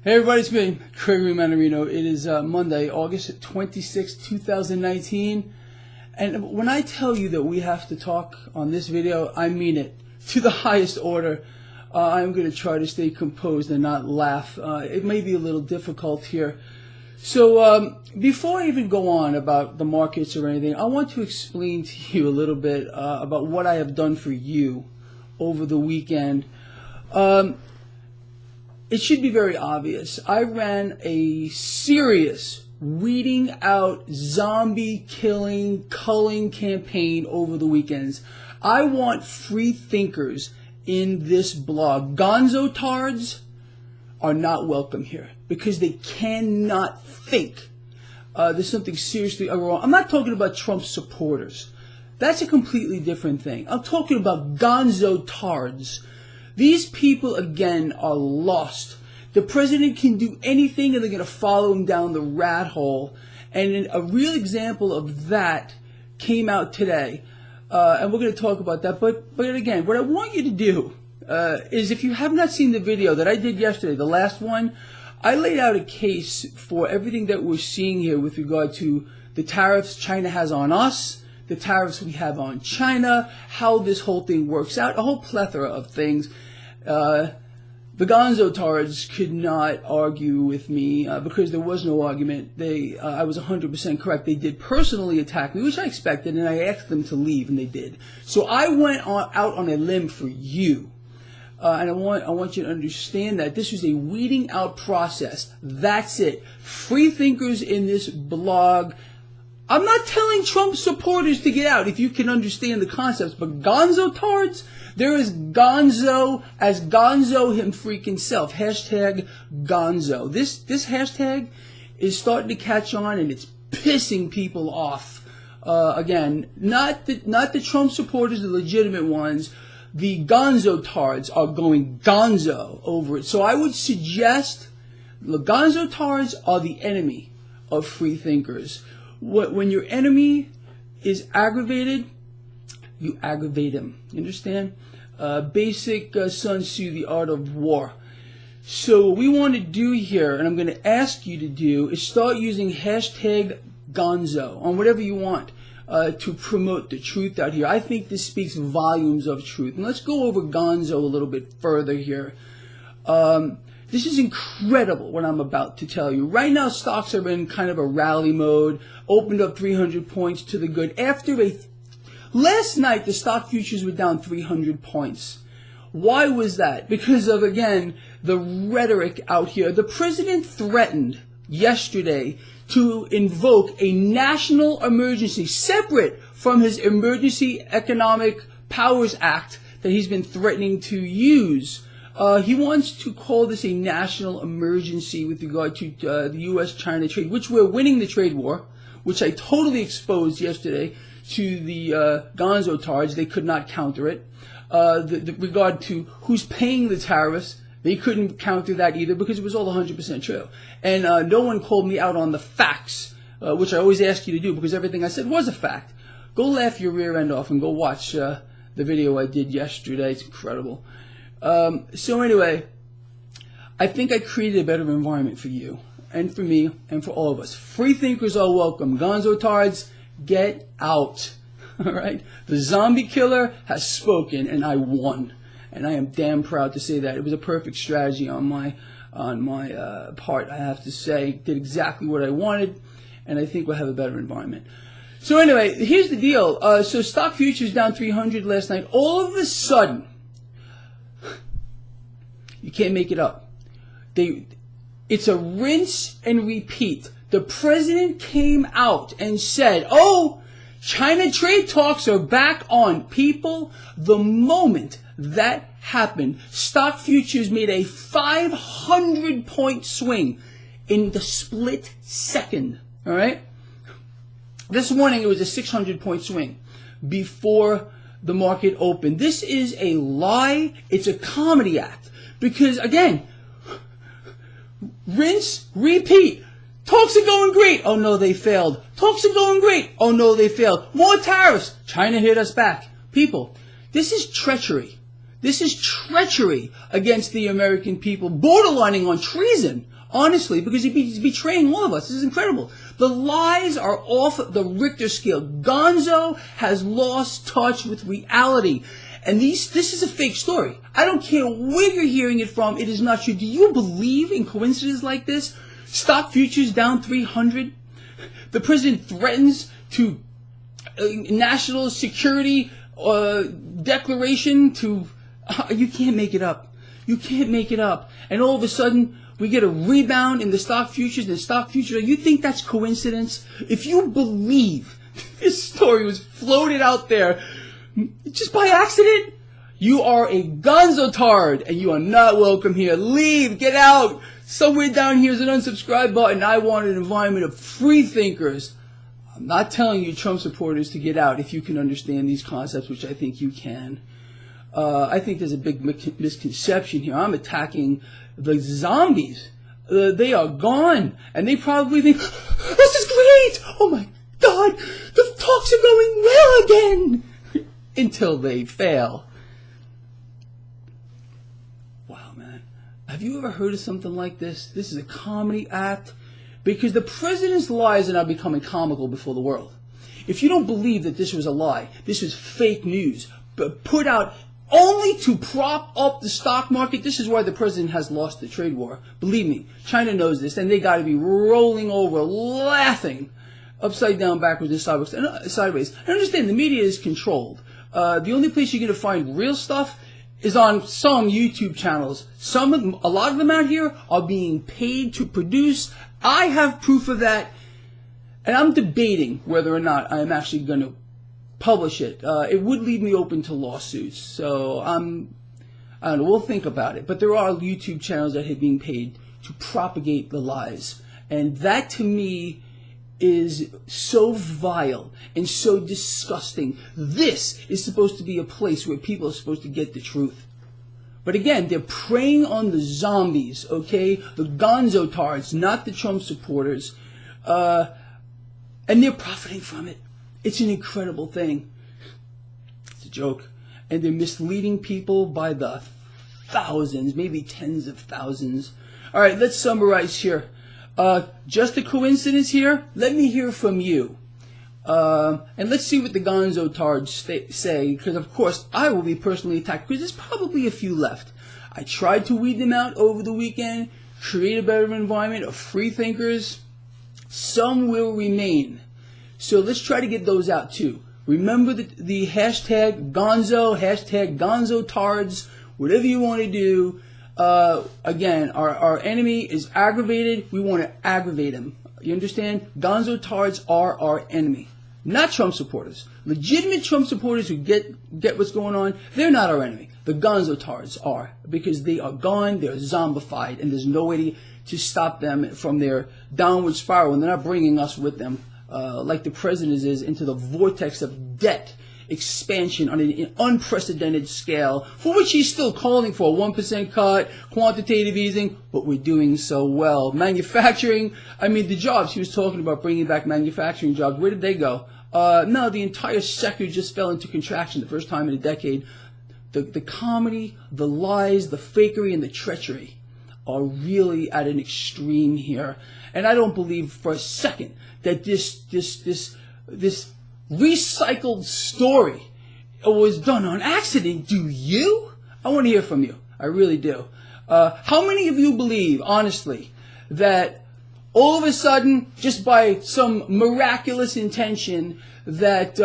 Hey everybody, it's me, Gregory Manarino. It is Monday, August 26, 2019. And when I tell you that we have to talk on this video, I mean it to the highest order. I'm going to try to stay composed and not laugh. It may be a little difficult here. So before I even go on about the markets or anything, I want to explain to you a little bit about what I have done for you over the weekend. It should be very obvious. I ran a serious weeding out, zombie killing, culling campaign over the weekends. I want free thinkers in this blog. Gonzo tards are not welcome here because they cannot think. There's something seriously wrong. I'm not talking about Trump supporters. That's a completely different thing. I'm talking about gonzo tards. These people, again, are lost. The president can do anything and they're going to follow him down the rat hole. And a real example of that came out today. And we're going to talk about that. But again, what I want you to do is, if you have not seen the video that I did yesterday, the last one, I laid out a case for everything that we're seeing here with regard to the tariffs China has on us, the tariffs we have on China, how this whole thing works out, a whole plethora of things. The gonzo tards could not argue with me because there was no argument. I was 100% correct. They did personally attack me, which I expected, and I asked them to leave, and they did. So I went out on a limb for you, and I want you to understand that this was a weeding out process. That's it. Free thinkers in this blog. I'm not telling Trump supporters to get out if you can understand the concepts, but gonzo tards, there is gonzo as gonzo him freaking self. Hashtag gonzo. This hashtag is starting to catch on and it's pissing people off. Again, not the Trump supporters, the legitimate ones. The gonzo tards are going gonzo over it. So I would suggest the gonzo tards are the enemy of free thinkers. When your enemy is aggravated, you aggravate him. You understand? Basic Sun Tzu, the art of war. So what we want to do here, and I'm going to ask you to do, is start using hashtag gonzo on whatever you want to promote the truth out here. I think this speaks volumes of truth. And let's go over gonzo a little bit further here. This is incredible what I'm about to tell you. Right now, stocks are in kind of a rally mode, opened up 300 points to the good. Last night, the stock futures were down 300 points. Why was that? Because of, again, the rhetoric out here. The president threatened yesterday to invoke a national emergency separate from his Emergency Economic Powers Act that he's been threatening to use. He wants to call this a national emergency with regard to the U.S.-China trade, which we're winning the trade war, which I totally exposed yesterday to the gonzo tards. They could not counter it. The regard to who's paying the tariffs, they couldn't counter that either because it was all 100% true. And no one called me out on the facts, which I always ask you to do because everything I said was a fact. Go laugh your rear end off and go watch the video I did yesterday. It's incredible. So anyway, I think I created a better environment for you and for me and for all of us. Free thinkers are welcome. Gonzo tards, get out. All right? The zombie killer has spoken and I won. And I am damn proud to say that. It was a perfect strategy on my part, I have to say. Did exactly what I wanted, and I think we'll have a better environment. So anyway, here's the deal. So stock futures down 300 last night. All of a sudden, you can't make it up. It's a rinse and repeat. The president came out and said, oh, China trade talks are back on. People, the moment that happened, stock futures made a 500-point swing in the split second. All right? This morning, it was a 600-point swing before the market opened. This is a lie. It's a comedy act. Because, again, rinse, repeat. Talks are going great. Oh, no, they failed. Talks are going great. Oh, no, they failed. More tariffs. China hit us back. People, this is treachery. This is treachery against the American people, borderlining on treason Honestly, because he's betraying all of us. This is incredible. The lies are off the Richter scale. Gonzo has lost touch with reality. And this is a fake story. I don't care where you're hearing it from. It is not true. Do you believe in coincidences like this? Stock futures down 300. The president threatens to national security declaration to... you can't make it up. You can't make it up. And all of a sudden, we get a rebound in the stock futures. You think that's coincidence? If you believe this story was floated out there just by accident, you are a gonzo-tard, and you are not welcome here. Leave, get out. Somewhere down here is an unsubscribe button. I want an environment of free thinkers. I'm not telling you Trump supporters to get out if you can understand these concepts, which I think you can. I think there's a big misconception here. I'm attacking the zombies. They are gone, and they probably think, this is great! Oh my God, the talks are going well again! Until they fail. Wow, man. Have you ever heard of something like this? This is a comedy act. Because the president's lies are now becoming comical before the world. If you don't believe that this was a lie, this was fake news, but put out only to prop up the stock market, this is why the president has lost the trade war. Believe me, China knows this, and they got to be rolling over, laughing, upside down, backwards, and sideways. I understand the media is controlled. The only place you're going to find real stuff is on some YouTube channels. A lot of them out here are being paid to produce. I have proof of that, and I'm debating whether or not I am actually going to publish it. It would leave me open to lawsuits, so I don't know, we'll think about it. But there are YouTube channels that are being paid to propagate the lies, and that to me is so vile and so disgusting. This is supposed to be a place where people are supposed to get the truth. But again, they're preying on the zombies, okay? The gonzo-tards, not the Trump supporters. And they're profiting from it. It's an incredible thing. It's a joke. And they're misleading people by the thousands, maybe tens of thousands. All right, let's summarize here. Just a coincidence here? Let me hear from you. And let's see what the gonzo-tards say, because of course I will be personally attacked, because there's probably a few left. I tried to weed them out over the weekend, create a better environment of free thinkers. Some will remain. So let's try to get those out too. Remember the hashtag gonzo, hashtag gonzo-tards, whatever you want to do. Again, our enemy is aggravated. We want to aggravate him. You understand? Gonzo-tards are our enemy. Not Trump supporters. Legitimate Trump supporters who get what's going on, they're not our enemy. The gonzo-tards are, because they are gone, they're zombified, and there's no way to stop them from their downward spiral, and they're not bringing us with them, like the president is, into the vortex of debt expansion on an unprecedented scale, for which he's still calling for a 1% cut, quantitative easing, but we're doing so well. Manufacturing, I mean, the jobs, he was talking about bringing back manufacturing jobs. Where did they go? No, the entire sector just fell into contraction the first time in a decade. The comedy, the lies, the fakery, and the treachery are really at an extreme here. And I don't believe for a second that this recycled story was done on accident. Do you? I want to hear from you. I really do. How many of you believe, honestly, that all of a sudden, just by some miraculous intention, that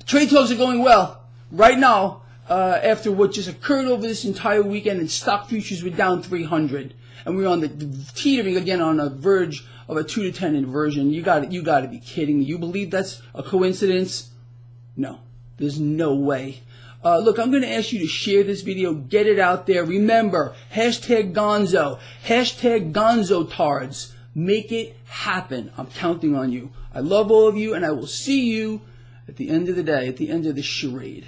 trade talks are going well right now, after what just occurred over this entire weekend, and stock futures were down 300, and we're on the teetering again on a verge of a 2 to 10 inversion? You got to be kidding me. You believe that's a coincidence? No, there's no way. Look, I'm going to ask you to share this video, get it out there. Remember, hashtag gonzo, hashtag gonzo-tards. Make it happen. I'm counting on you. I love all of you, and I will see you at the end of the day, at the end of the charade.